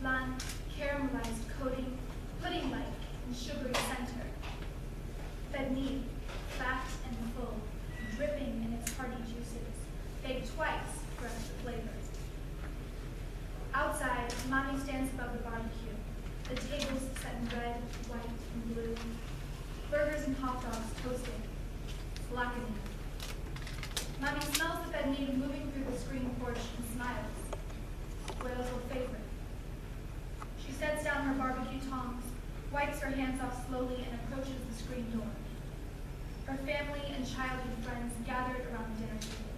bland, caramelized coating, pudding-like and sugary center. Fed neat, fat and full, dripping in its hearty juices, baked twice for extra flavor. Outside, Mommy stands above the barbecue, the tables set in red, white, and blue, burgers and hot dogs toasted, blackening. Mommy smells the fed meat moving through the screen porch and smiles. Whale's old favorite. She sets down her barbecue tongs, wipes her hands off slowly, and approaches the screen door. Her family and childhood friends gathered around the dinner table.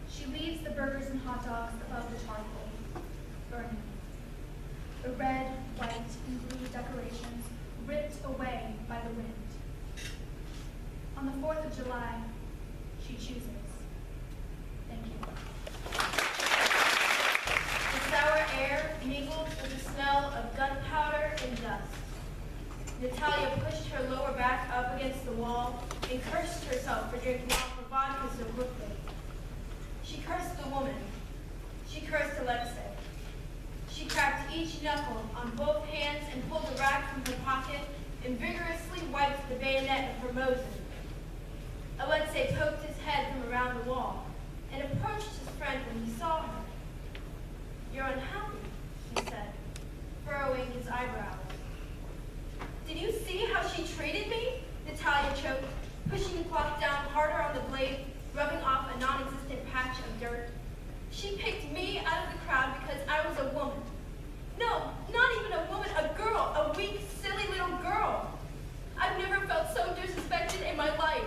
She leaves the burgers and hot dogs above the charcoal, burning. The red, white, and blue decorations ripped away by the wind. On the 4th of July, she chooses. Thank you. The sour air mingled with the smell of gunpowder and dust. Natalia pushed her lower back up against the wall and cursed herself for drinking off her vodka so quickly. She cursed the woman. She cursed Alexei. She cracked each knuckle on both hands and pulled the rag from her pocket and vigorously wiped the bayonet of her Mosin. Alexei poked his head from around the wall and approached his friend when he saw her. "You're unhappy," he said, furrowing his eyebrows. "Did you see how she treated me?" Natalia choked, pushing the cloth down harder on the blade, rubbing off a non-existent patch of dirt. "She picked me out of the crowd because I was a woman. No, not even a woman, a girl, a weak, silly little girl. I've never felt so disrespected in my life.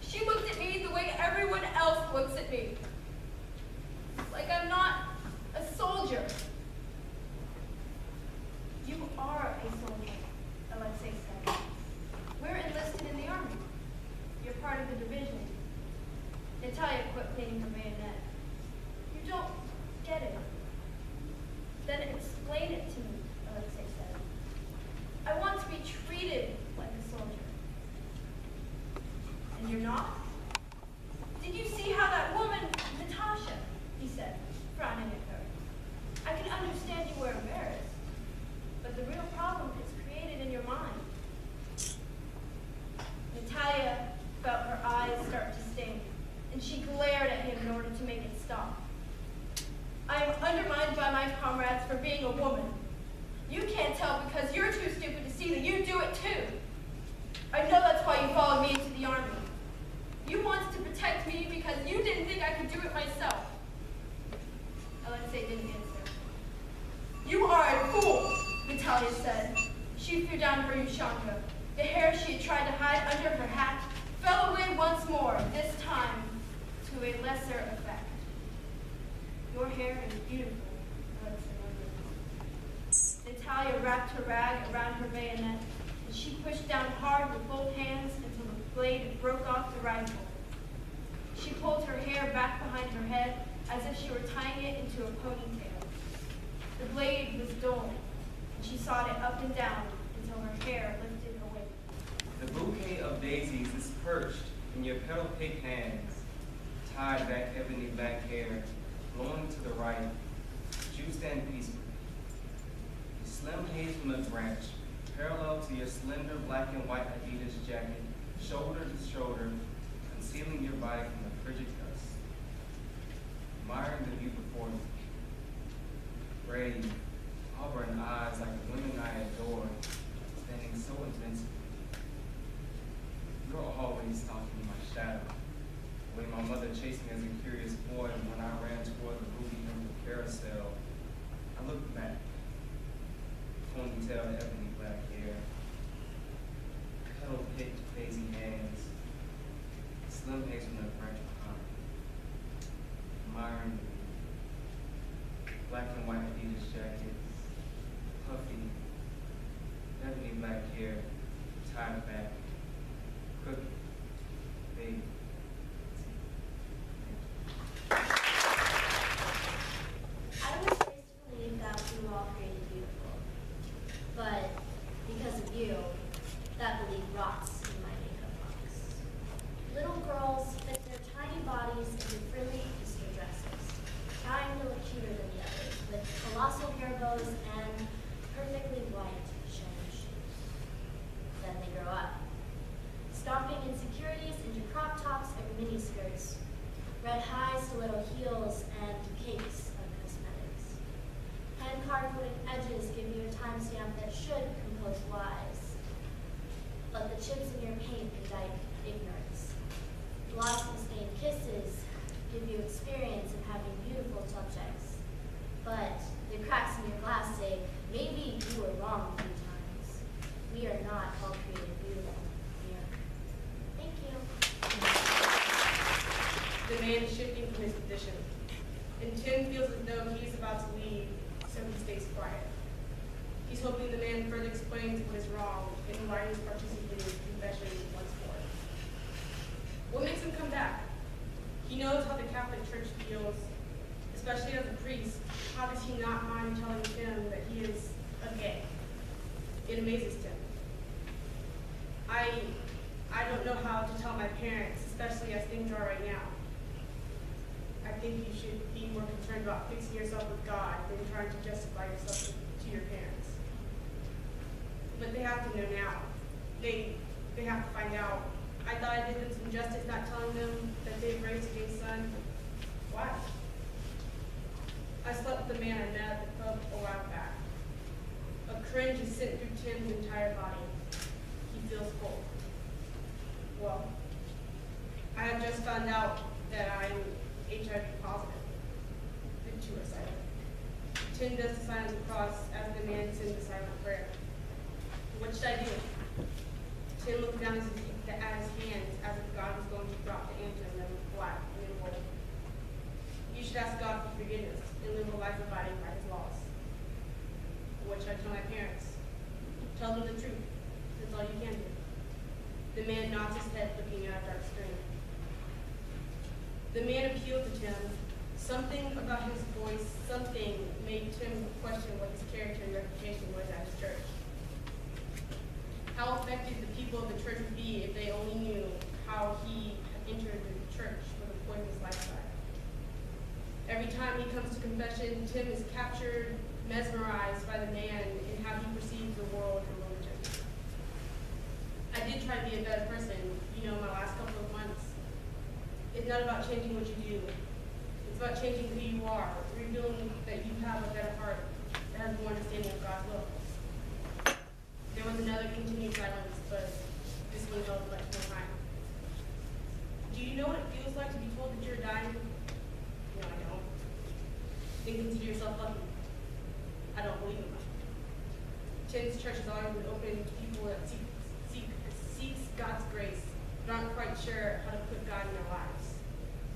She looked at me the way everyone else looks at me. Like I'm not a soldier." "You are a soldier," Alexei said. "We're enlisted in the army. You're part of the division." Natalia quit cleaning her bayonet. "You don't get it." "Then explain it to me," Alexei said. "I want to be treated like a soldier." "And you're not? Did you see how that woman, Natasha," he said, frowning at her. "I can understand you were embarrassed, but the real problem is created in your mind." Natalia felt her eyes start to sting, and she glared at him in order to make it stop. "I am undermined by my comrades for being a woman. You can't tell because you're too stupid to see that you do it too. I know that's why you followed me into the army. You wanted to protect me because you didn't think I could do it myself." Alexei didn't answer. "You are a fool," Natalia said. She threw down her ushanka. The hair she had tried to hide under her hat fell away once more, this time to a lesser effect. "Your hair is beautiful," Alexei murmured. Natalia wrapped her rag around her bayonet, and she pushed down hard with both hands until the blade broke off the rifle. She pulled her hair back behind her head as if she were tying it into a ponytail. The blade was dull, and she sawed it up and down until her hair lifted away. The bouquet of daisies is perched in your petal-picked hands, tied back ebony black hair, blowing to the right, juiced and peaceful. The slim haze from the branch, parallel to your slender black and white Adidas jacket, shoulder to shoulder, concealing your body from the frigid dust. Admiring the view before you. Brave, auburn eyes like the women I adore, standing so invincible. You're always stalking my shadow. The way my mother chased me as a curious boy when I ran toward the ruby emerald carousel. I looked back. Ponytail, ebony black hair. Petal-picked daisy hands. Slim hazelnut branch behind. Admiring the view. Black and white Adidas jackets. Puffy. Ebony black hair. Tied back. Crooked. Baby. I was raised to believe that we were all created beautiful. But because of you, that belief rots in my makeup box. Little girls fit their tiny bodies into frilly Easter dresses, trying to look cuter than the others, with colossal hair chips in your paint indict ignorance. Blossom-stained kisses give you experience in having beautiful subjects. But the cracks in your glass say, maybe you were wrong 3 times. We are not all created beautiful here. Thank you. The man is shifting from his position, and Tim feels as though he is about to leave, so he stays quiet. He's hoping the man further explains what is wrong and why he's participating in confession once more. What makes him come back? He knows how the Catholic Church feels, especially as a priest. How does he not mind telling Tim that he is a gay? It amazes Tim. I don't know how to tell my parents, especially as things are right now. I think you should be more concerned about fixing yourself with God than trying to justify yourself to your parents. But they have to know now. They have to find out. I thought I did them some justice not telling them that they've raised a gay son. Why? I slept with a man I met at the pub a while back. A cringe is sent through Tim's entire body. He feels full. Well, I have just found out that I'm HIV positive. The 2 are silent. Tim does the sign of the cross as the man sends the silent prayer. What should I do? Tim looked down at his hands as if God was going to drop the answer in them black and in gold. You should ask God for forgiveness and live a life abiding by his laws. What should I tell my parents? Tell them the truth. That's all you can do. The man nods his head, looking at a dark screen. The man appealed to Tim. Something about his voice, something made Tim question what his character and reputation was at his church. How effective the people of the church would be if they only knew how he had entered the church with a poisonous lifestyle. Every time he comes to confession, Tim is captured, mesmerized by the man and how he perceives the world and religion. I did try to be a better person, my last couple of months. It's not about changing what you do. It's about changing who you are, revealing that you have a better heart that has more understanding of God's will. There was another continued silence, but this one held much more time. Do you know what it feels like to be told that you're dying? No, I don't. Then consider yourself lucky. I don't believe in luck. Tim's church has always been open to people that seeks God's grace, but aren't quite sure how to put God in their lives.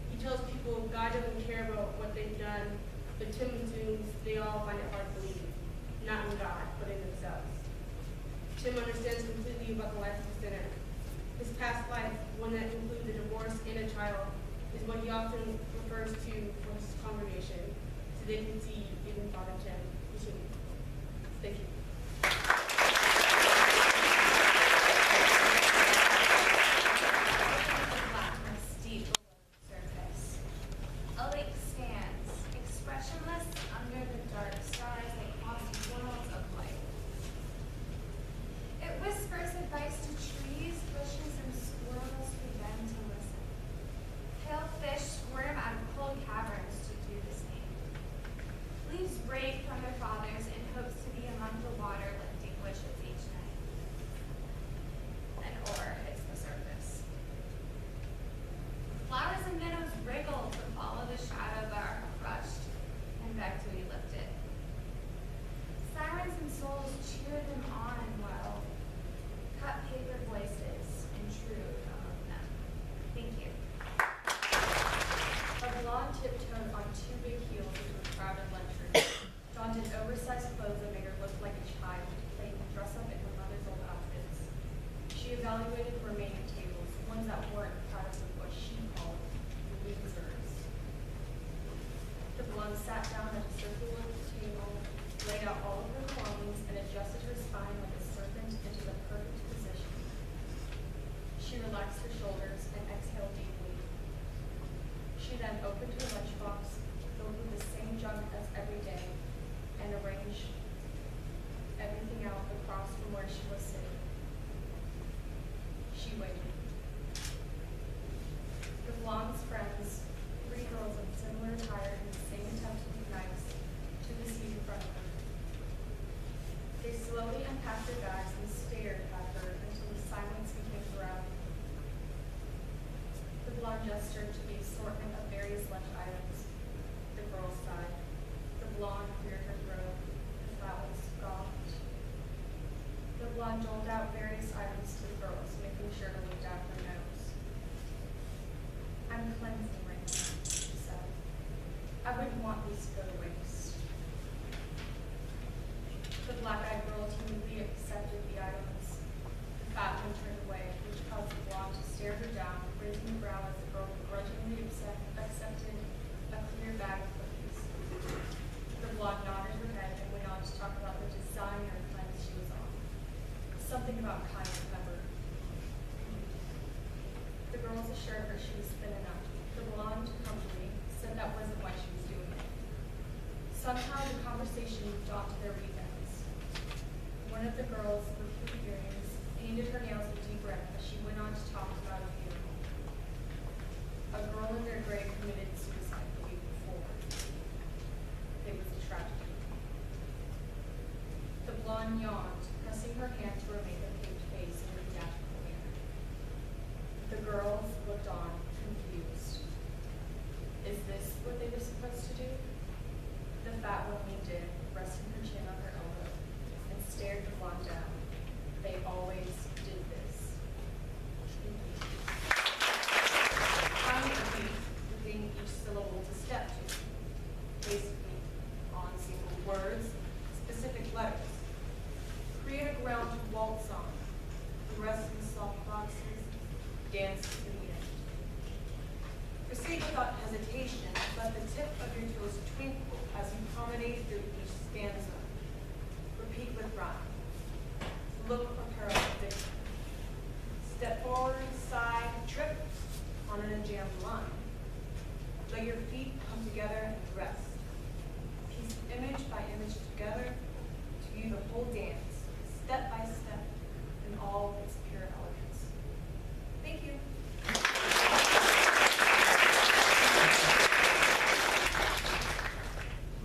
He tells people God doesn't care about what they've done, but Tim assumes they all find it hard to believe, not in God, but in themselves. Tim understands completely about the life of a sinner. His past life, one that includes a divorce and a child, is what he often refers to for his congregation, so they can see even Father Tim is human. Thank you. Blackness deep below the surface. A lake stands, expressionless under the dark stars that cross worlds of light. It whispers advice to trees, bushes, and squirrels who bend to listen. Pale fish squirm out of cold caverns to do the same. Leaves break from their fathers in hopes to be among the water lifting wishes each night. An oar hits the surface. Flowers and minnows wriggle to follow the shadow that are crushed and beg to be lifted. Sirens and souls cheer them on while cut paper voices intrude among them. Thank you. A blonde tiptoed on 2 big heels into a crowded lunchroom. Donned in oversized clothes that made her look like a child, playing dress up in her mother's old outfits. She evaluated the remaining tables, ones that weren't part of what she called losers. The blonde sat down at a circular table, laid out all of her belongings, and adjusted her spine like a serpent into the perfect position. She relaxed her shoulders and exhaled deeply. She then opened her lunchbox, filled with the same junk as every day, and arranged everything out across from where she was sitting. She waited. The blonde's friends, 3 girls in similar attire in the same attempt to be nice, took a seat in front of her. They slowly unpacked their bags and stared at her until the silence became blonde gestured to the assortment of various lunch items. The girl sighed. The blonde cleared her throat. The fat one scoffed. The blonde doled out various items to the girls, making sure to look down her nose. I'm cleansing right now, she said. I wouldn't want these to go to waste. The black-eyed girl timidly accepted the items. The fat one turned away, which caused the blonde to stare her down, raising her brow as the girl begrudgingly accepted a clear bag of cookies. The blonde nodded her head and went on to talk about the designer cleanse she was on. Something about cayenne pepper. The girls assured her she was thin enough. The blonde, humbly, said that wasn't why she was doing it. Somehow the conversation moved on to their weekends. One of the girls, with her earrings, painted her nails a deep red as she went on to talk about a funeral. A girl in their grade committed suicide the week before. It was a tragedy. The blonde yawned, pressing her hand to her makeup-caked face in a theatrical manner. The girls looked on, confused. Is this what they were supposed to do? The fat one leaned in, resting her chin on her elbow, and stared the blonde down. They always did this. Find a beat within each syllable to step to. Basically, on single words, specific letters. Create a ground to waltz on. The rest in soft boxes, dance to the end. Proceed without hesitation. Let the tip of your toes twinkle as you promenade through each stanza. Repeat with rhyme. Look for parallel diction. Step forward, side, trip on an unjammed line. Let your feet come together and rest. Piece image by image together to view the whole dance, step by step, in all its pure elegance. Thank you.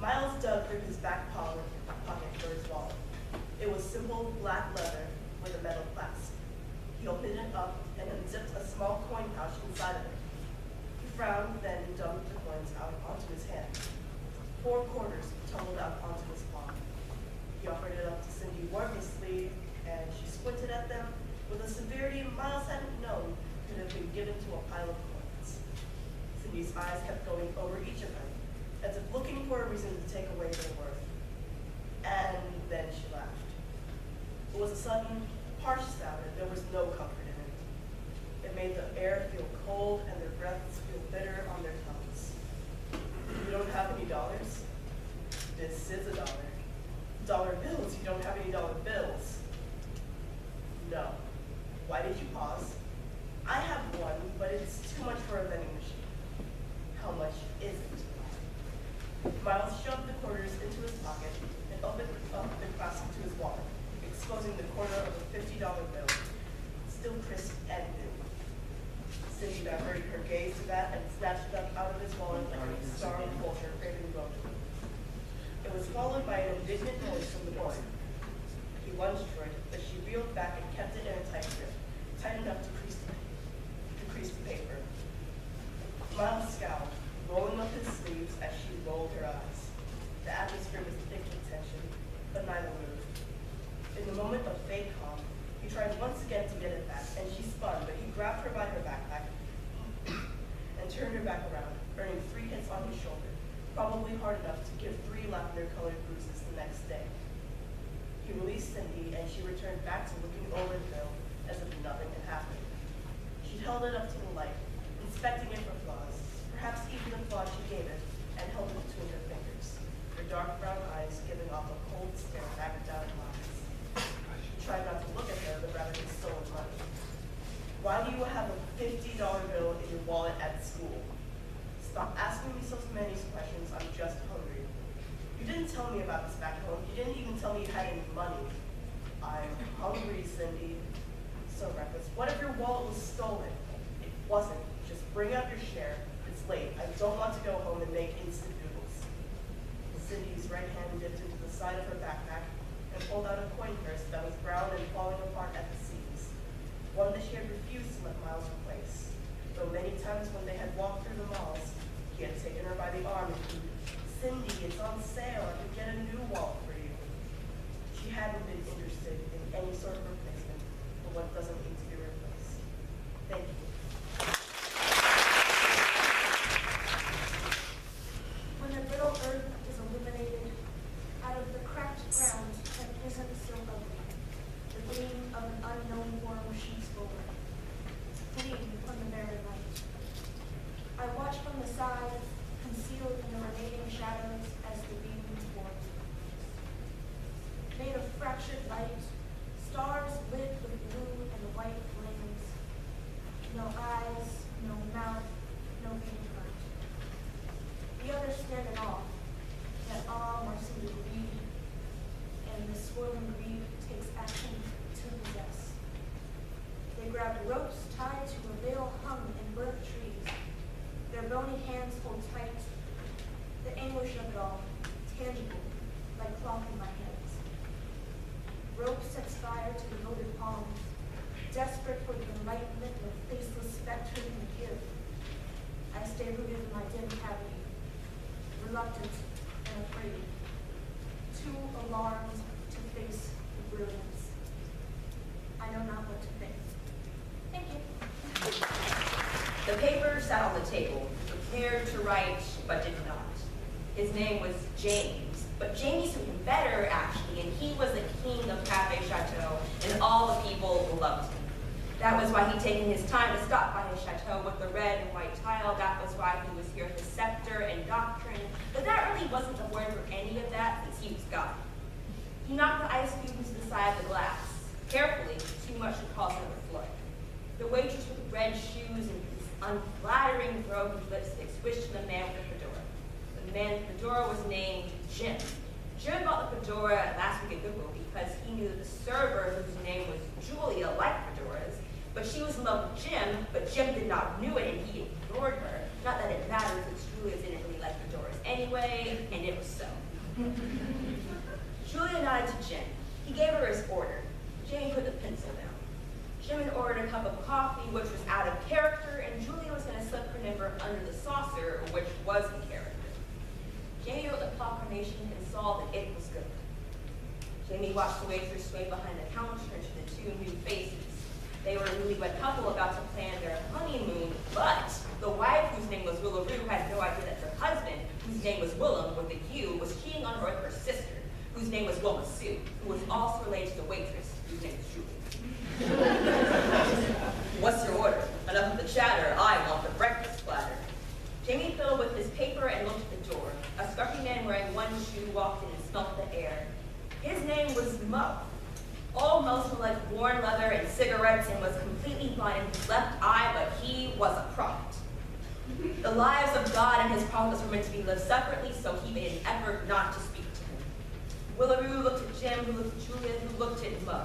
Miles dug through his back pocket for his wallet. It was simple black leather with a metal clasp. He opened it up and unzipped a small coin pouch inside of it. He frowned, then dumped the coins out onto his hand. 4 quarters tumbled out onto his palm. He offered it up to Cindy wordlessly, and she squinted at them with a severity Miles hadn't known could have been given to a pile of coins. Cindy's eyes kept going over each of them, as if looking for a reason to take away their worth. And then she laughed. It was a sudden, harsh sound, and there was no comfort in it. It made the air feel cold and their breaths feel bitter on their tongues. You don't have any dollars? This is a dollar. Dollar bills, you don't have any dollar bills. No. Why did you pause? I have one, but it's too much for a vending machine. How much is it? Miles shoved the quarters into his pocket and opened up the clasp to his wallet, exposing the corner of a $50 bill, still crisp and new. Cindy diverted her gaze to that and snatched it up out of his wallet like a starved vulture craving rodent. It was followed by an indignant noise from the boy. He lunged for it, but she reeled back and kept it in a tight grip, tight enough to crease the paper. Miles scowled, rolling up his sleeves as she rolled her eyes. The atmosphere was thick with tension, but neither moved. In the moment of fake calm, he tried once again to get it back, and she spun, but he grabbed her by her backpack and turned her back around, earning 3 hits on his shoulder, probably hard enough to give 3 lavender-colored bruises the next day. He released Cindy, and she returned back to looking over the bill as if nothing had happened. She held it up to the light, inspecting it for flaws, perhaps even the flaw she gave it, and held it between her fingers, her dark brown eyes giving off a cold stare back down her eyes. He tried not to look at her, but rather his stolen money. Why do you have a $50 bill in your wallet at school? Stop asking me so many questions, I'm just hungry. You didn't tell me about this back home. You didn't even tell me you had any money. I'm hungry, Cindy. So reckless. What if your wallet was stolen? It wasn't. Just bring out your share. It's late. I don't want to go home and make instant noodles. Cindy's right hand dipped into the side of her backpack and pulled out a coin purse that was brown and falling apart at the seams, one that she had refused to let Miles replace. though many times when they had walked through the malls, he had taken her by the arm and said, "Cindy, it's on sale. I could get a new wall for you." She hadn't been interested in any sort of replacement for what doesn't need to be replaced. Thank you. When the brittle earth is illuminated, out of the cracked ground that isn't so ugly, the gleam of an unknown worm shoots forward, fleeing from the very light. I watch from the side, concealed in the remaining shadows as the beam moves forward. Made of fractured light, stars lit with blue and white flames. No eyes, no mouth, no beating heart. The others stand in awe, that awe more seem to greed, and the swirling greed takes action to possess. They grabbed ropes tied to a veil hung in burnt trees. Their bony hands hold tight, the anguish of it all, tangible, like cloth in my hands. Rope sets fire to devoted palms, desperate for the enlightenment of faceless specters can give. I stay rooted in my dim cavity, reluctant and afraid, too alarmed to face the brilliance. I know not what to think. Thank you. The paper sat on the table, prepared to write, but did not. His name was James, but Jamie suited him better, actually, and he was the king of Cafe Chateau, and all the people loved him. That was why he'd taken his time to stop by his chateau with the red and white tile. That was why he was here with his scepter and doctrine. But that really wasn't the word for any of that, since he was God. He knocked the ice cubes to the side of the glass. Carefully, too much to cause another flood. The waitress with red shoes and his unflattering broken lipstick switched to the man with the fedora. The man with the fedora was named Jim. Jim bought the fedora last week at Goodwill because he knew that the server, whose name was Julia, liked fedoras, but she was in love with Jim, but Jim did not know it and he ignored her. Not that it mattered because Julia didn't really like fedoras anyway, and it was so. Julia nodded to Jim. He gave her his order. Jane put the pencil down. Jim had ordered a cup of coffee, which was out of character, and Julia was going to slip her number under the saucer, which was in character. Jamie wrote the proclamation and saw that it was good. Jamie watched the waitress sway behind the counter to the two new faces. They were a newlywed couple about to plan their honeymoon, but the wife, whose name was Willaroo, had no idea that her husband, whose name was Willem, with a U, was cheating on her with her sister, whose name was Wilma Sue, who was also related to the waitress, whose name was Julie. What's your order? Enough of the chatter. I want the breakfast platter. Jamie fiddled with his paper and looked at the door. A scruffy man wearing one shoe walked in and smelt the air. His name was Mo. All Mo smelled like worn leather and cigarettes and was completely blind in his left eye, but he was a prophet. The lives of God and his prophets were meant to be lived separately, so he made an effort not to speak to him. Willaroo looked at Jim, who looked at Julia, who looked at Mo.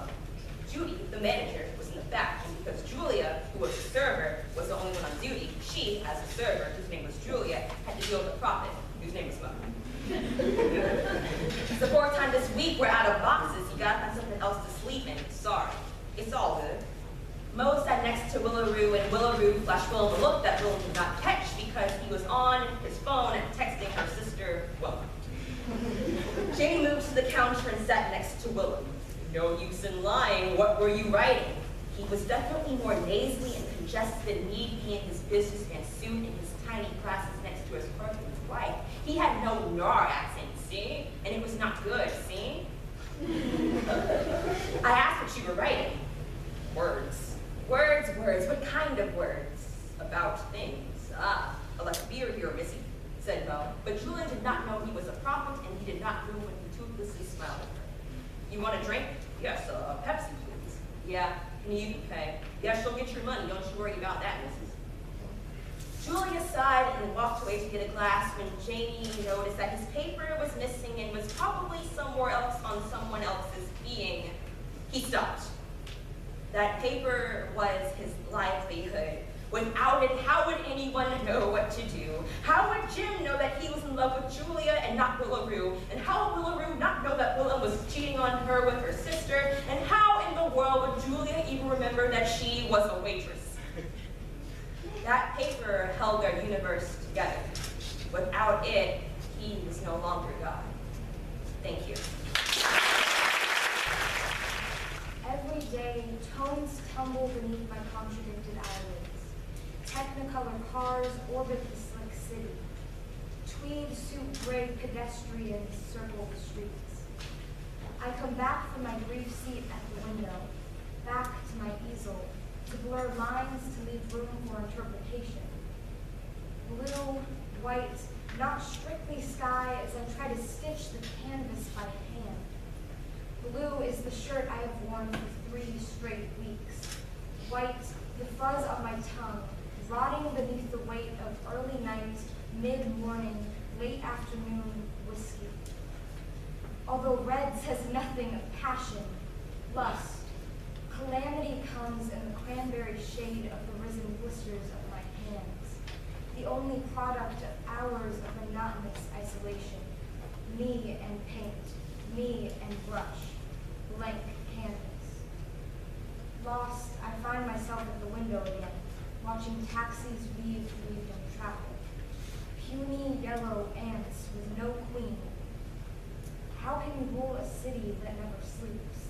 Judy, the manager, was in the back, and because Julia, who was the server, was the only one on duty, she, as a server, whose name was Julia, had to deal with the prophet, whose name was Mo. The fourth time this week we're out of boxes. You gotta find something else to sleep in. Sorry. It's all good. Mo sat next to Willaroo, and Willaroo flashed Willem a look that Willem did not catch because he was on his phone and texting her sister, Wilma. Jamie moved to the counter and sat next to Willem. No use in lying. What were you writing? He was definitely more nasally and congested than need be in his businessman suit and his tiny glasses next to his perfect wife. He had no Nar accent, see? And it was not good, see? I asked what you were writing. Words. Words, words. What kind of words? About things. Ah, like a beer here, missy, said Mo. But Julian did not know he was a prophet, and he did not move when he toothlessly smiled at her. You want a drink? Yes, Pepsi, please. Yeah, can you pay? Yeah, she'll get your money. Don't you worry about that, missus. Julia sighed and walked away to get a glass when Jamie noticed that his paper was missing and was probably somewhere else on someone else's being. He stopped. That paper was his livelihood. Without it, how would anyone know what to do? How would Jim know that he was in love with Julia and not Willaroo? And how would Willaroo not know that Willem was cheating on her with her sister? And how in the world would Julia even remember that she was a waitress? That gray, tones tumble beneath my contradicted eyelids. Technicolor cars orbit the slick city. Tweed suit gray pedestrians circle the streets. I come back from my brief seat at the window, back to my easel, to blur lines to leave room for interpretation. Blue, white, not strictly sky as I try to stitch the canvas by hand. Blue is the shirt I have worn for 3 straight weeks. White, the fuzz on my tongue, rotting beneath the weight of early night, mid-morning, late afternoon whiskey. Although red says nothing of passion, lust, calamity comes in the cranberry shade of the risen blisters of my hands, the only product of hours of monotonous isolation, me and paint, me and brush, blank canvas. Lost, I find myself at the window again, watching taxis weave in traffic. Puny yellow ants with no queen. How can you rule a city that never sleeps?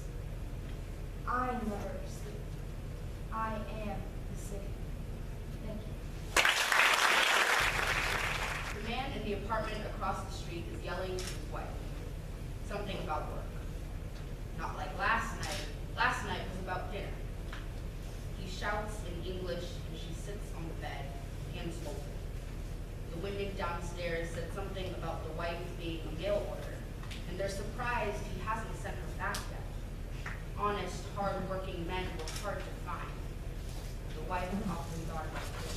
I never sleep. I am the city. Thank you. The man in the apartment across the street is yelling to his wife. Something about work. Not like last night. Last night was about dinner. He shouts in English and she sits on the bed, hands folded. The women downstairs said something about the wife being a mail order, and they're surprised he hasn't sent her back yet. Honest, hard-working men were hard to find. The wife often thought about it.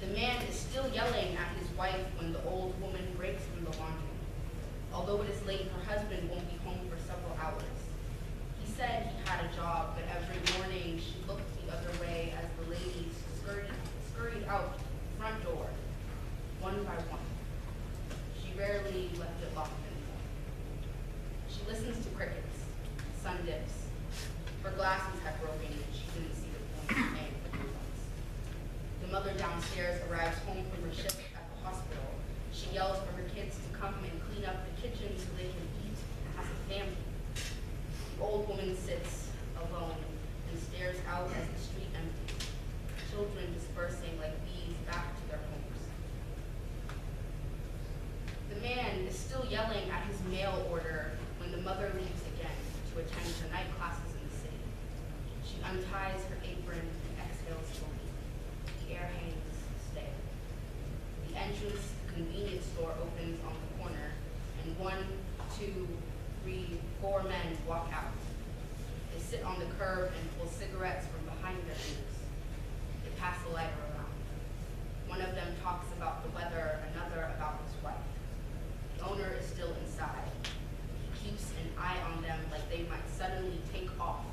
The man is still yelling at his wife when the old woman breaks from the laundry. Although it is late, her husband won't be home for several hours. He said he had a job, but every morning she looked the other way as the ladies scurried out the front door, one by one. She rarely left it locked anymore. She listens to crickets, sun dips. Her glasses had broken and she didn't see the point of paying for new ones. The mother downstairs arrives home from her shift at the hospital. She yells for her kids to come and clean up the kitchen so they can eat and have a family. The old woman sits alone and stares out as the street empties, children dispersing like bees back to their homes. The man is still yelling at his mail order when the mother leaves again to attend her night classes in the city. She unties her apron and exhales slowly. The air hangs stale. The entrance to the convenience store opens on the corner, and 1, 2, 3, 4 men walk out. They sit on the curb and pull cigarettes from behind their ears. They pass the lighter around. One of them talks about the weather, another about his wife. The owner is still inside. He keeps an eye on them like they might suddenly take off,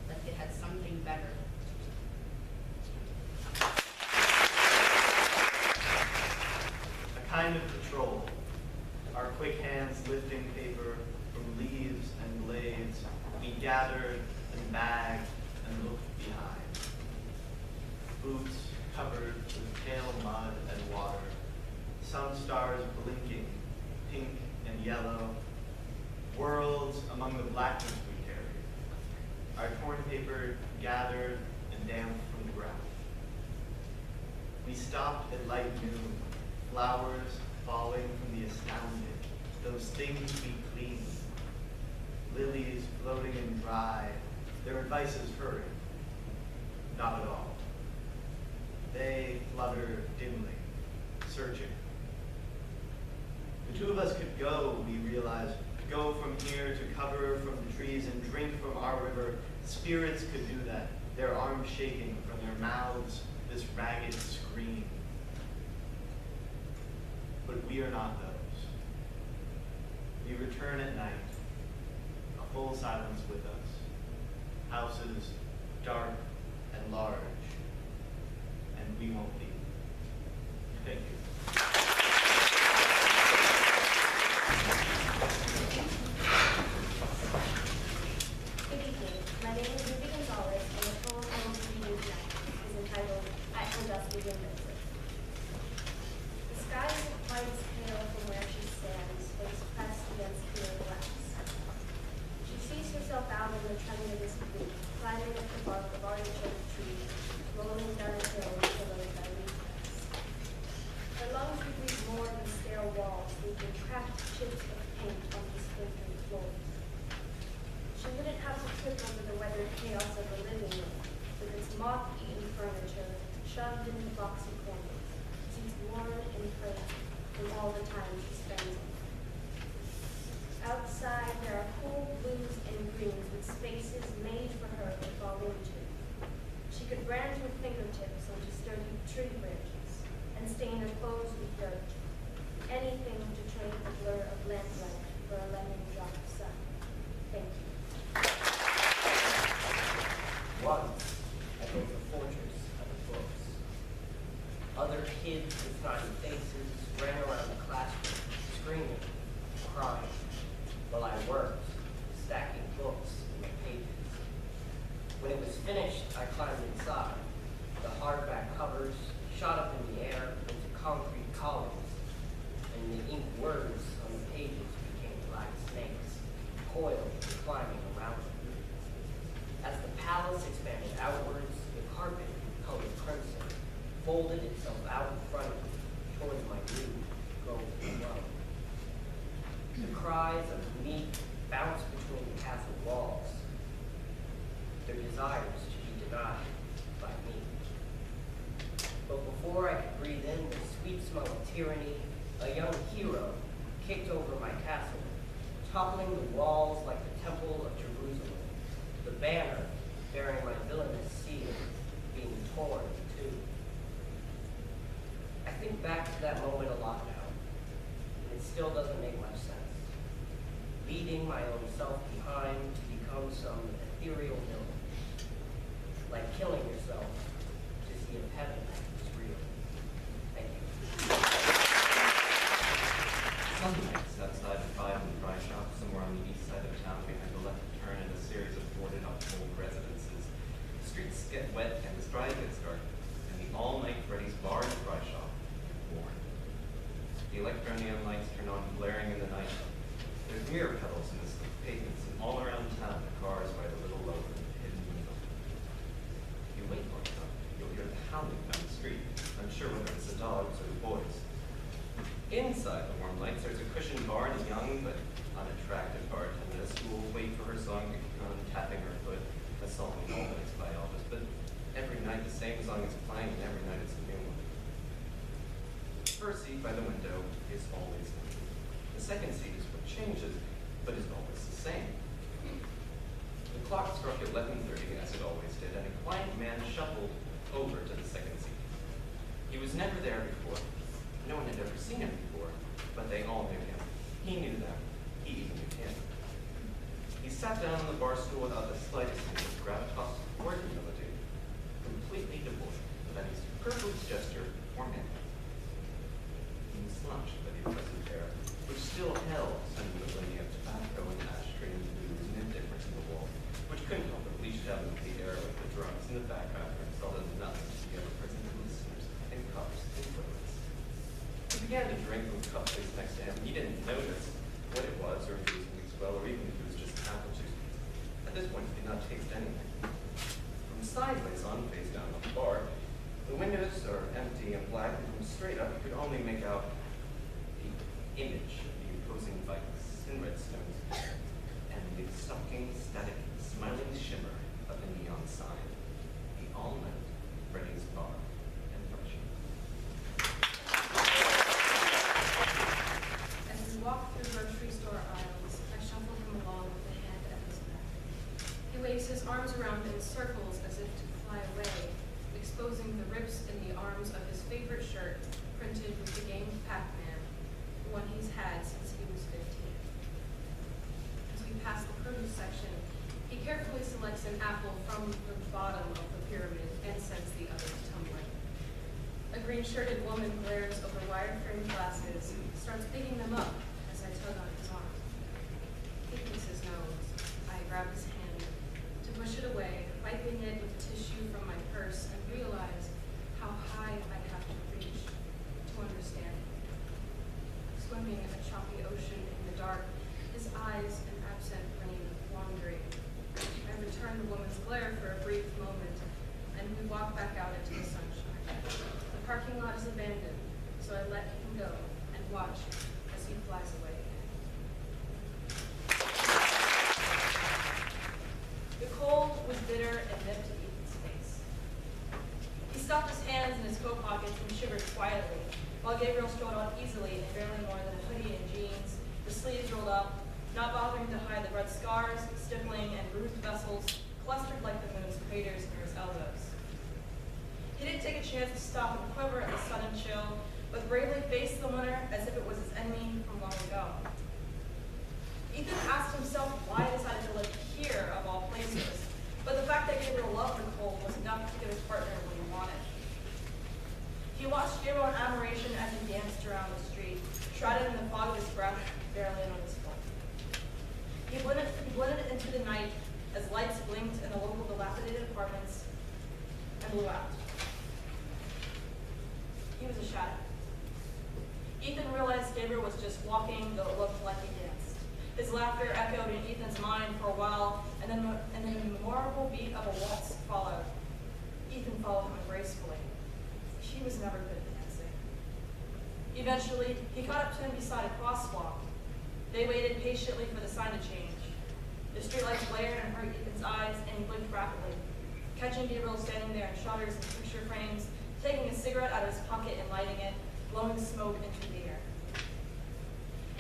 like they had something better to do. A kind of patrol, our quick hands lifting paper from leaves and blades, we gathered and bagged and looked behind. Boots covered with pale mud and water, some stars blinking, pink and yellow, worlds among the blackness we carried. Our torn paper gathered and damp from the ground. We stopped at light noon, flowers falling from the astounded, those things we cleaned. Lilies floating and dry, their advice is hurry. Not at all. They flutter dimly, searching. The two of us could go, we realized, go from here to cover from the trees and drink from our river. Spirits could do that, their arms shaking from their mouths, this ragged scream. But we are not those. We return at night, a full silence with us, houses dark and large, and we won't leave. Thank you. Good evening. My name is Ruby Gonzalez, and the poem I will be reading tonight is entitled At Her Dusty Windows. The sky isn't quite as pale from where she stands, face pressed against clear glass. She sees herself out in the trunk of his boot, climbing up the bark of artichoke trees, rolling down a hill pillowed by leaflets. Her lungs would breathe more than stale walls, leaving cracked chips of paint on the splintered floors. She wouldn't have to trip over the weathered chaos of a living room, with its moth-eaten furniture shoved into boxy corners, seats worn and frayed from all the time she spends in. Outside, there are cool blues and greens with spaces made for her to fall into. She could brand her fingertips onto sturdy tree branches and stain her clothes with dirt. Anything to trade the blur of lamplight for a lemon drop of sun. Thank you. Once, I built a fortress out of books. Other kids with naughty faces ran around the classroom, screaming, crying, while I worked, stacking books in the pages. When it was finished, I climbed inside. The hardback covers shot up in the air into concrete columns, and the ink words on the pages became black snakes, coiled and climbing around them. As the palace expanded outwards, the carpet, colored crimson, folded itself out in front of me towards my new golden well. The cries of meat bounced between the castle walls, their desires to be denied by me. But before I could breathe in the sweet smell of tyranny, a young hero kicked over my castle, toppling the walls like the Temple of Jerusalem, the banner bearing my villainous seal being torn in two. I think back to that moment a lot now, and it still doesn't make much sense. Leaving my own self behind to become some ethereal villain, like killing yourself to see if heaven is real. Thank you. Some nights outside the Dry Shop, somewhere on the east side of town behind the left turn in a series of boarded-up old residences, the streets get wet and the stride gets dark, and the all-night Freddy's Bar and Dry Shop is born. The electro-neon lights turn on glaring in the night. There's mirror petals in the pavements, and all around town the cars ride a little lower than hidden needle. You wait long enough, you'll hear the howling down the street, unsure whether it's the dogs or the boys. Inside the warm lights, there's a cushioned bar and a young but unattractive bartender at a stool wait for her song to keep on tapping her foot, a song always by Elvis, but every night the same song is playing, and every night it's a new one. The first seat by the window is always empty. The second seat is what changes, but is always the same. The clock struck 11:30, as it always did, and a quiet man shuffled over to the second seat. He was never there before. No one had ever seen him before, but they all knew him. He knew them. He even knew him. He sat down on the bar stool without the slightest hint of gravitas or humility, completely devoid of any superfluous gesture or manner. He was slouched by the oppressive air, which still held some millennia of tobacco and ashtray and booze and indifference in the wall, which couldn't help but leach out into the air like the drums in the background and resulted in nothing to the ever-present listeners in cups and toilets. He began to drink from the cup placed next to him. He didn't notice what it was, or if he was mixed well, or even if it was just apple juice. At this point, he did not taste anything. From sideways on, face down on the bar, the windows are empty and black, and from straight up, you could only make out the image of the opposing bikes in red stones, and the stalking, static, smiling shimmer of the neon sign, the all-night Freddy's Bar and Dry Shop. As we walk through grocery store aisles, I shuffle him along with a hand at his back. He waves his arms around in circles as if to fly away, exposing the rips in the arms of his favorite shirt, printed with the game Pac-Man, the one he's had since he was 15. As we pass the produce section, he carefully selects an apple from the bottom of the pyramid and sends the others tumbling. A green-shirted woman glares over wire-framed glasses, starts picking them up as I tug on his arm. He picks his nose. I grab his hand to push it away, wiping it with tissue from my purse, and realize how high I have to reach to understand him. Swimming in a choppy ocean in the dark, his eyes an absent brain wandering. glare for a brief moment, and we walk back out into the sunshine. The parking lot is abandoned, so I let him go and watch as he flies away again. The cold was bitter and nipped at Ethan's face. He stuffed his hands in his coat pockets and shivered quietly, while Gabriel strode on easily in barely more than a hoodie and jeans, the sleeves rolled up, not bothering to hide the red scars, stippling, and bruised vessels clustered like the moon's craters near his elbows. He didn't take a chance to stop and quiver at the sudden chill, but bravely faced the winter as if it was his enemy from long ago. Ethan asked himself why he decided to live here, of all places, but the fact that Gabriel loved the cold was enough to give his partner what he wanted. He watched Gabriel in admiration as he danced around the street, shrouded in the fog of his breath, barely noticeable. He blended into the night as lights blinked in the local dilapidated apartments and blew out. He was a shadow. Ethan realized Gabriel was just walking, though it looked like he danced. His laughter echoed in Ethan's mind for a while, and then a memorable beat of a waltz followed. Ethan followed him gracefully. He was never good at dancing. Eventually, he caught up to him beside a crosswalk. They waited patiently for the sign to change. The streetlights glared and hurt Ethan's eyes, and he blinked rapidly, catching Gabriel standing there in shutters and picture frames, taking a cigarette out of his pocket and lighting it, blowing smoke into the air.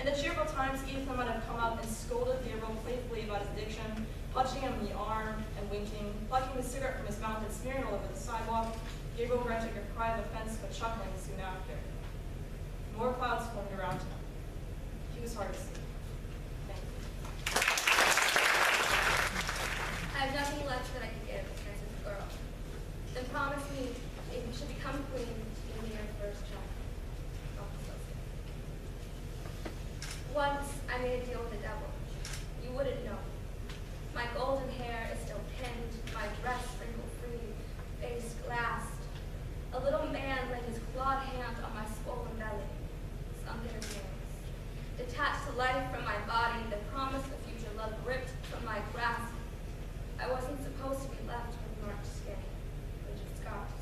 In the cheerful times, Ethan might have come up and scolded Gabriel playfully about his addiction, punching him in the arm and winking, plucking the cigarette from his mouth and smearing it all over the sidewalk. Gabriel granted a cry of offense, but chuckling soon after. More clouds formed around him. He was hard to see. Thank you. I have nothing left that I can give this handsome girl. Then promise me, if you should become queen, to give me your first child. Once I made a deal with the devil. You wouldn't know. My golden hair is still pinned, my dress wrinkle-free, face glassed. A little man laid his clawed hand on my swollen belly, sunk in his hands. Detached to life from my body, the promise of future love ripped from my grasp. I wasn't supposed to be left with marked skin, rigid scars.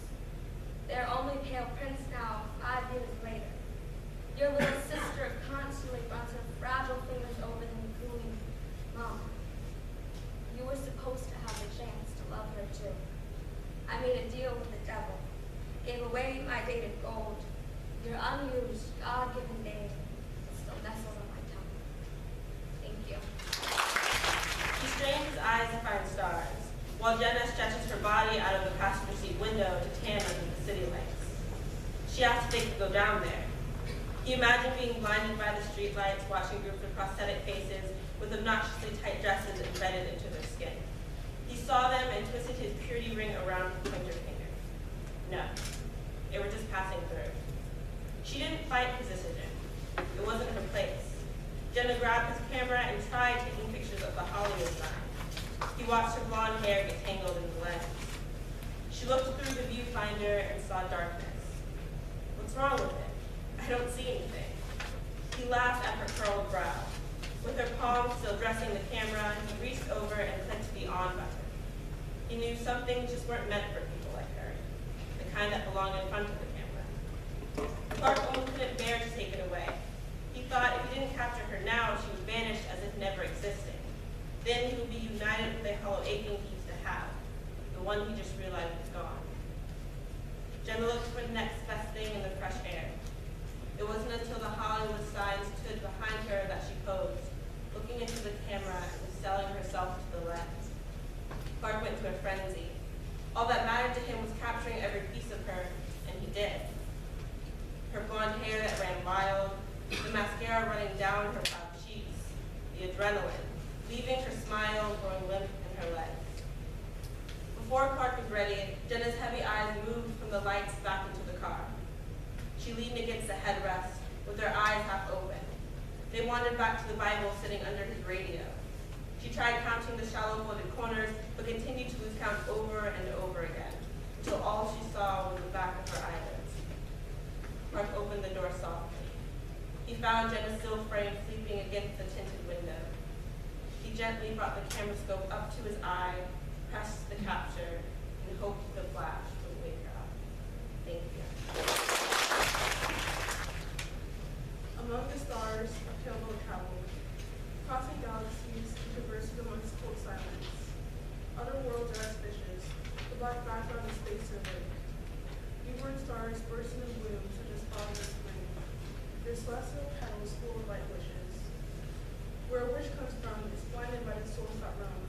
They are only pale prints now, 5 years later. Your little sister constantly runs her fragile fingers over them, cooing, Mom, you were supposed to have the chance to love her too. I made a deal with the devil, gave away my dated gold. Your unused, God-given name is still nestled on my tongue. Thank you. He strained his eyes to find stars, while Jenna stretches her body out of the passenger seat window to tan under the city lights. She asked if they could go down there. He imagined being blinded by the streetlights, watching groups of prosthetic faces with obnoxiously tight dresses embedded into their skin. He saw them and twisted his purity ring around his pointer finger. No, they were just passing through. She didn't fight his decision. It wasn't her place. Jenna grabbed his camera and tried taking pictures of the Hollywood sign. He watched her blonde hair get tangled in the lens. She looked through the viewfinder and saw darkness. What's wrong with it? I don't see anything. He laughed at her curled brow. With her palm still dressing the camera, he reached over and clicked the on button. He knew some things just weren't meant for people like her, the kind that belong in front of the camera. Clark almost couldn't bear to take it away. He thought if he didn't capture her now, she would vanish as if never existing. Then he would be united with the hollow aching he used to have, the one he just realized was gone. Jenna looked for the next best thing in the fresh air. It wasn't until the Hollywood sign stood behind her that she posed, looking into the camera and selling herself to the lens. Clark went to a frenzy. All that mattered to him was capturing every piece of her, and he did. Her blonde hair that ran wild, the mascara running down her proud cheeks, the adrenaline, leaving her smile growing limp in her legs. Before Clark was ready, Jenna's heavy eyes moved from the lights back into the car. She leaned against the headrest, with her eyes half open. They wandered back to the Bible sitting under his radio. She tried counting the shallow-folded corners, but continued to lose count over and over again, until all she saw was the back of her eyelids. Mark opened the door softly. He found Jenna still framed, sleeping against the tinted window. He gently brought the camera scope up to his eye, presses the capture and hopes the flash will wake her up. Thank you. Among the stars, a pale boat traveled, crossing galaxies and conversing amongst cold silence. Other worlds are auspicious, the black background is space surveyed. Newborn stars burst into bloom such as fall in spring. Their celestial petals full of light wishes. Where a wish comes from is blinded by the souls that roam.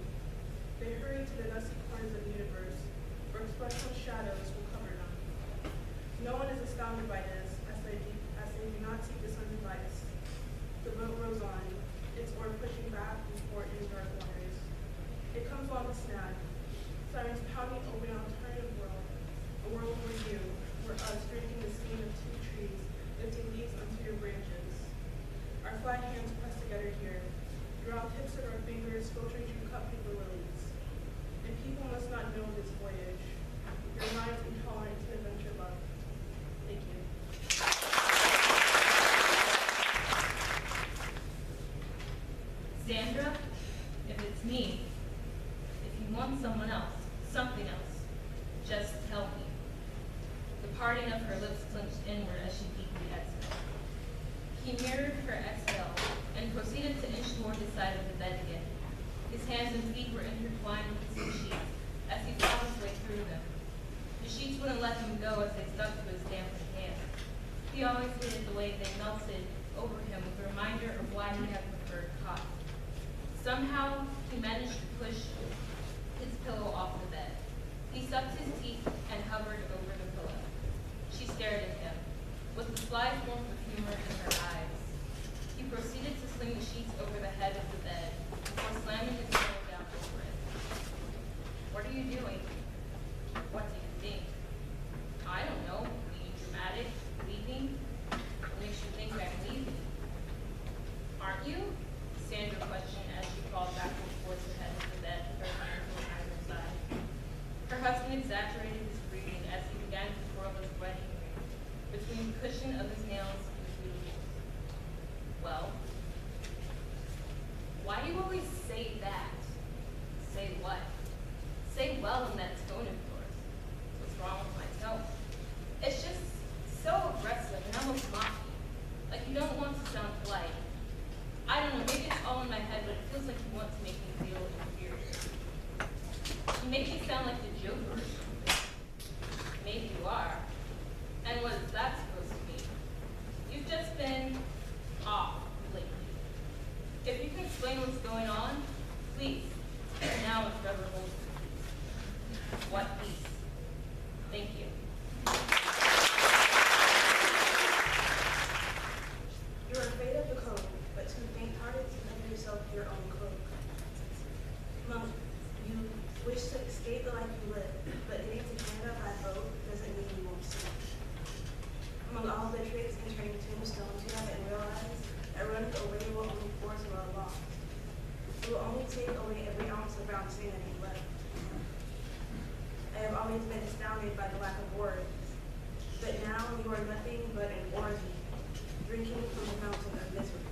They hurry to the dusty corners of the universe, where expressional shadows will cover them. No one is astounded by this, as they do not seek the sun's advice. The boat rows on, its oar pushing back and forth in dark waters. It comes on to snag, sirens pounding over an alternative world, a world where you, where us, drinking the steam of two trees, lifting leaves onto your branches. Our flat hands pressed together here, your tips of our fingers filtering through cut paper lilies. And people must not know this voyage, your minds intolerant to adventure love. Thank you. Sandra, if it's me, if you want someone else, something else, just tell me. The parting of her lips clenched inward as she deeply exhaled. He mirrored her exhale and proceeded to inch toward his side of the bed again. His hands and feet were intertwined with the silk sheets as he fought his way through them. The sheets wouldn't let him go as they stuck to his dampened hands. He always hated the way they melted over him with a reminder of why he had preferred cot. Somehow, he managed to push his pillow off the bed. He sucked his teeth and hovered over the pillow. She stared at him, with a sly warmth of humor in her eyes. He proceeded to sling the sheets over the head of the bed before slamming his pillow down over it. What are you doing? What do you think? I don't know. Being dramatic, leaving? What makes you think I'm leaving? Aren't you? Sandra questioned as she crawled backward towards the head of the bed with her hands behind her side. Her husband exaggerated his breathing as he began to twirl his wedding ring between the cushion of his nails and his noodles. Well, why do you always say that? Say what? Say well in that tone of yours. What's wrong with my tone? It's just so aggressive and almost mocking. Like you don't want to sound polite. I don't know, maybe it's all in my head, but it feels like you want to make me feel inferior. You make me sound like the Joker or something. Maybe you are. And what is that supposed to mean? You've just been off lately. If you can explain what's going on, please. Now and forever hold peace. What peace? Thank you. You are afraid of the code, but too faint-hearted to cover yourself with your own cloak. Monk, you wish to escape the life you live, but getting to Canada by boat doesn't mean you won't see. Among all the tricks in turning tombstones, you haven't realized that running away will only force you along. It will only take away every ounce of round sanity left. I have always been astounded by the lack of words, but now you are nothing but an orgy, drinking from the fountain of misery.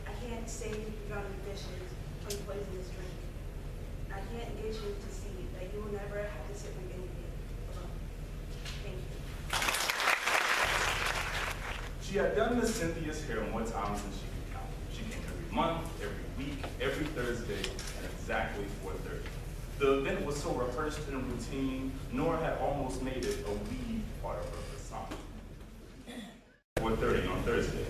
I can't save you drowning dishes from poisonous drink. I can't get you to see that you will never have to sit with anything alone. Thank you. She had done Miss Cynthia's hair more times than she could count. She came every month, every week, every Thursday, and exactly 4:30. The event was so rehearsed and routine, Nora had almost made it a wee part of her persona. 4:30 on Thursday.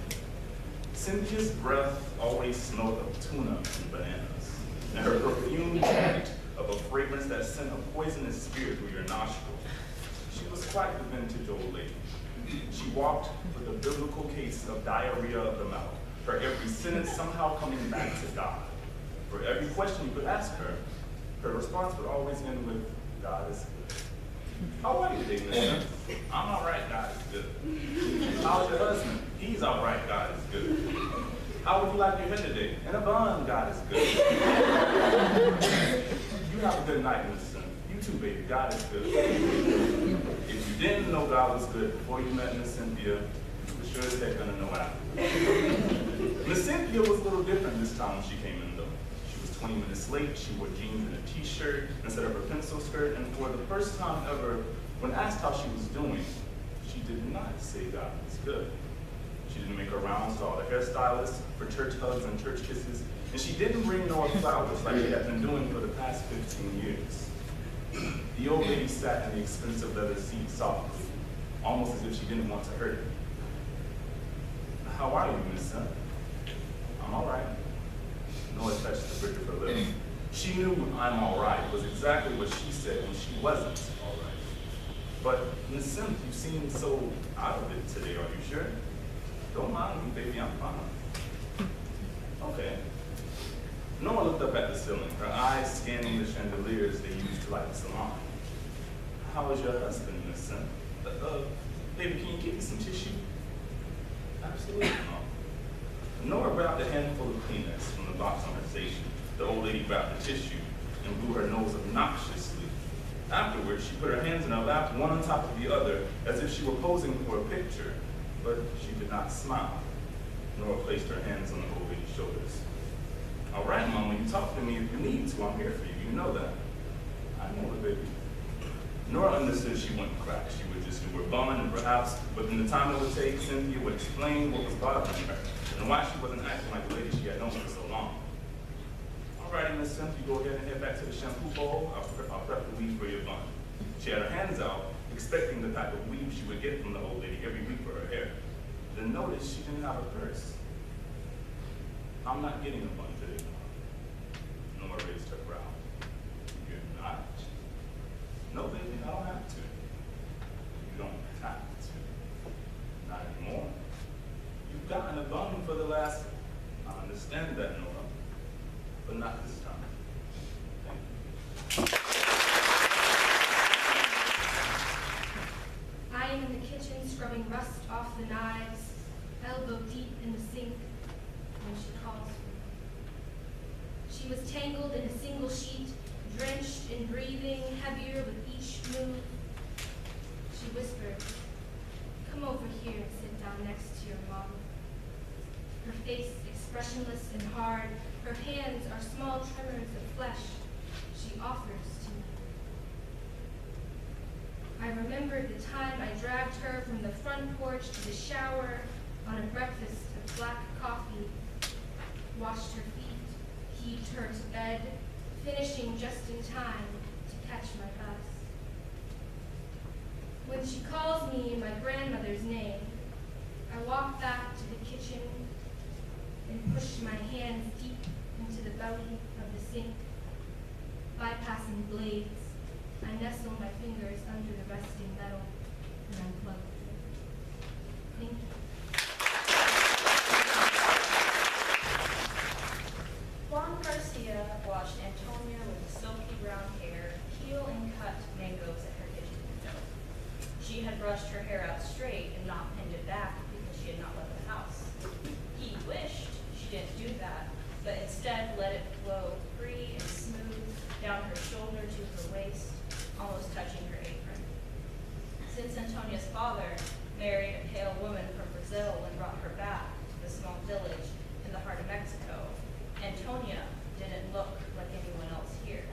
Cynthia's breath always smelled of tuna and bananas, and her perfume reeked of a fragrance that sent a poisonous spirit through your nostrils. She was quite the vintage old lady. She walked with a biblical case of diarrhea of the mouth, her every sentence somehow coming back to God. For every question you could ask her, her response would always end with, God is good. How are you today, mister? I'm all right, God is good. How's your husband? He's all right, God is good. How would you like your hair today? In a bun, God is good. You have a good night, mister. You too, baby, God is good. If you didn't know God was good before you met Miss Cynthia, you were sure as heck gonna know after. Miss Cynthia was a little different this time when she came in, though. She was 20 minutes late, she wore jeans and a t-shirt. shirt instead of her pencil skirt, and for the first time ever, when asked how she was doing, she did not say God was good. She didn't make her rounds to all the hairstylists for church hugs and church kisses, and she didn't bring Nora flowers like she had been doing for the past 15 years. The old lady sat in the expensive leather seat softly, almost as if she didn't want to hurt it. How are you, Miss Sim? I'm all right. Nora touched the bridge of her lip. She knew I'm all right was exactly what she said when she wasn't all right. But, Miss Sim, you seem so out of it today, are you sure? Don't mind me, baby, I'm fine. Okay. Nora looked up at the ceiling, her eyes scanning the chandeliers they used to light the salon. How is your husband, Miss Sim? Baby, can you give me some tissue? Absolutely not. Nora grabbed a handful of Kleenex from the box on her station. The old lady grabbed the tissue and blew her nose obnoxiously. Afterwards, she put her hands in her lap, one on top of the other, as if she were posing for a picture, but she did not smile. Nora placed her hands on the old lady's shoulders. All right, Mom, when you talk to me, if you need to, I'm here for you. You know that. I know it, baby. Nora understood she wouldn't crack. She would just do her bond, and perhaps within the time it would take, Cynthia would explain what was bothering her and why she wasn't acting like the lady she had known for so long. All righty, Miss Cynthia, go ahead and head back to the shampoo bowl. I'll prep the weave for your bun. She had her hands out, expecting the type of weave she would get from the old lady every week for her hair. Then noticed she didn't have a purse. I'm not getting a bun today, Nora. Nora raised her brow. You're not? No, baby, I don't have to. You don't have to. Not anymore. You've gotten a bun for the last, I understand that, Nora, but not this time. Thank you. I am in the kitchen scrubbing rust off the knives, elbow deep in the sink when she calls for me. She was tangled in a single sheet, drenched in breathing, heavier with each move. She whispered, "Come over here and sit down next to your mom." Her face expressionless and hard, her hands are small tremors of flesh she offers to me. I remembered the time I dragged her from the front porch to the shower on a breakfast of black coffee, washed her feet, heaved her to bed, finishing just in time to catch my bus. When she calls me my grandmother's name, I walk back to the kitchen and push my hands deep into the belly of the sink. Bypassing blades, I nestle my fingers under the resting metal and unplug it. Thank you. Juan Garcia watched Antonia with the silky brown hair peel and cut mangoes at her kitchen window. She had brushed her hair out straight and not pinned it back because she had not left the house. He wished she didn't do that, but instead let it flow free and smooth down her shoulder to her waist, almost touching her apron. Since Antonia's father married a pale woman from Brazil and brought her back to the small village in the heart of Mexico, Antonia didn't look like anyone else here.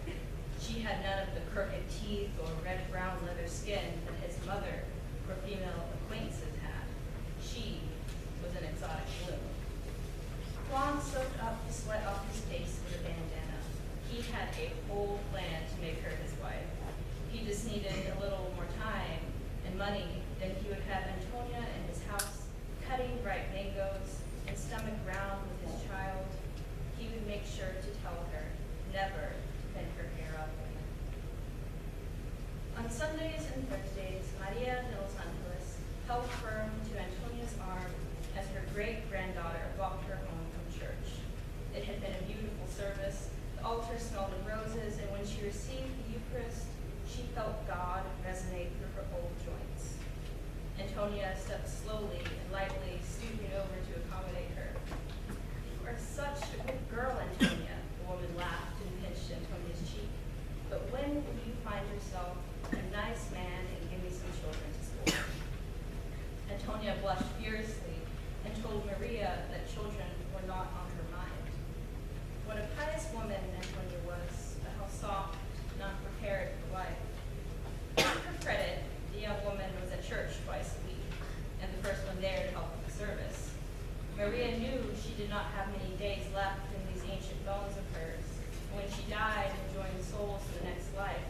She had none of the crooked teeth or red-brown leather skin that his mother or female acquaintances had. She was an exotic bloom. Juan soaked up the sweat off his face with a bandana. He had a whole plan to make her his wife. He just needed a little more time and money, then he would have Antonia in his house, cutting ripe mangoes and stomach round with his child. He would make sure to tell her never to pin her hair up again. On Sundays and Thursdays, Maria de los Angeles held firm to Antonia's arm as her great-granddaughter walked her home from church. It had been a beautiful service. The altar smelled of roses, and when she received the Eucharist, she felt God resonate through her old joints. Antonia stepped slowly and lightly, stooping over to accommodate her. "You are such a good girl, Antonia," the woman laughed and pinched Antonia's cheek. "But when will you find yourself a nice man and give me some children to school?" Antonia blushed furiously and told Maria that children were not on her mind. What a pious woman Antonia was, but how soft Maria knew she did not have many days left in these ancient bones of hers. When she died and joined souls in the next life,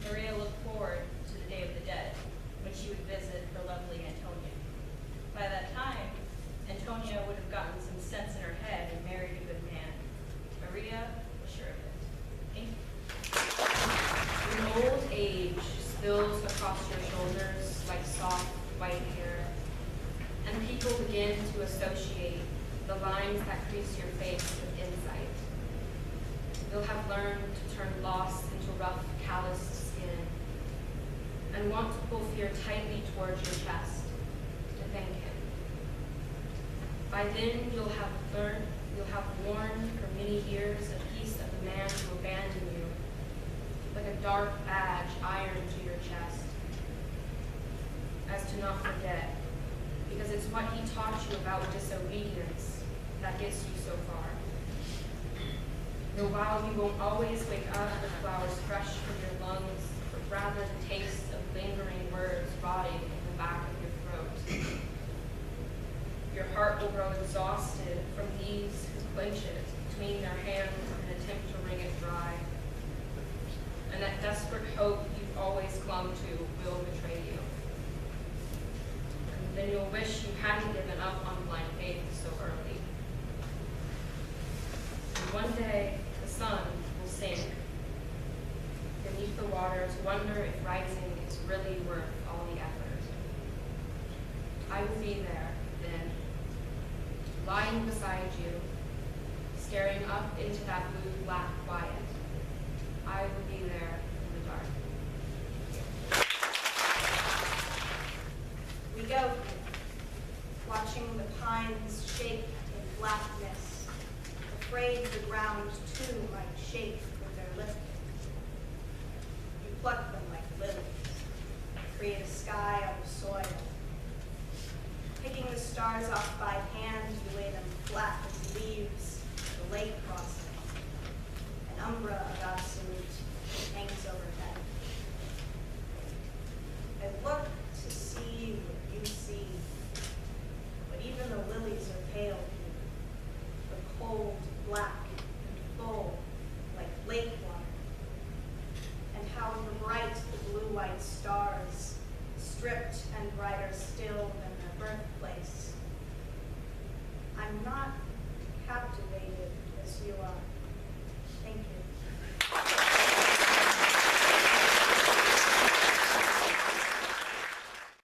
Maria looked forward to the Day of the Dead, when she would visit her lovely Antonia. By that time, Antonia would have gotten some sense in her head and married a good man. Maria was sure of it. Thank you. When old age spills across your shoulders like soft white hair, and people begin to associate the lines that crease your face with insight, you'll have learned to turn loss into rough, calloused skin, and want to pull fear tightly towards your chest to thank him. By then, you'll have worn for many years a piece of the man who abandoned you, like a dark badge ironed to your chest, as to not forget, because it's what he taught you about disobedience that gets you so far. Though while you won't always wake up with flowers fresh from your lungs, but rather the taste of lingering words rotting in the back of your throat. Your heart will grow exhausted from these who clench it between their hands in an attempt to wring it dry. And that desperate hope you've always clung to will betray you. And then you'll wish you hadn't given up on blind faith so early. And one day, the sun will sink beneath the water to wonder if rising is really worth all the effort. I will be there then, lying beside you, staring up into that blue-black quiet. I will be there in the dark. We go, watching the pines shake in blackness, afraid the ground too might shake with their lifting. You pluck them like lilies, create a sky out of soil. Picking the stars off by hand, you lay them flat as leaves, the lake crossing. An umbra of absolute hangs overhead. I look to see what you see, but even the lilies are pale, the cold black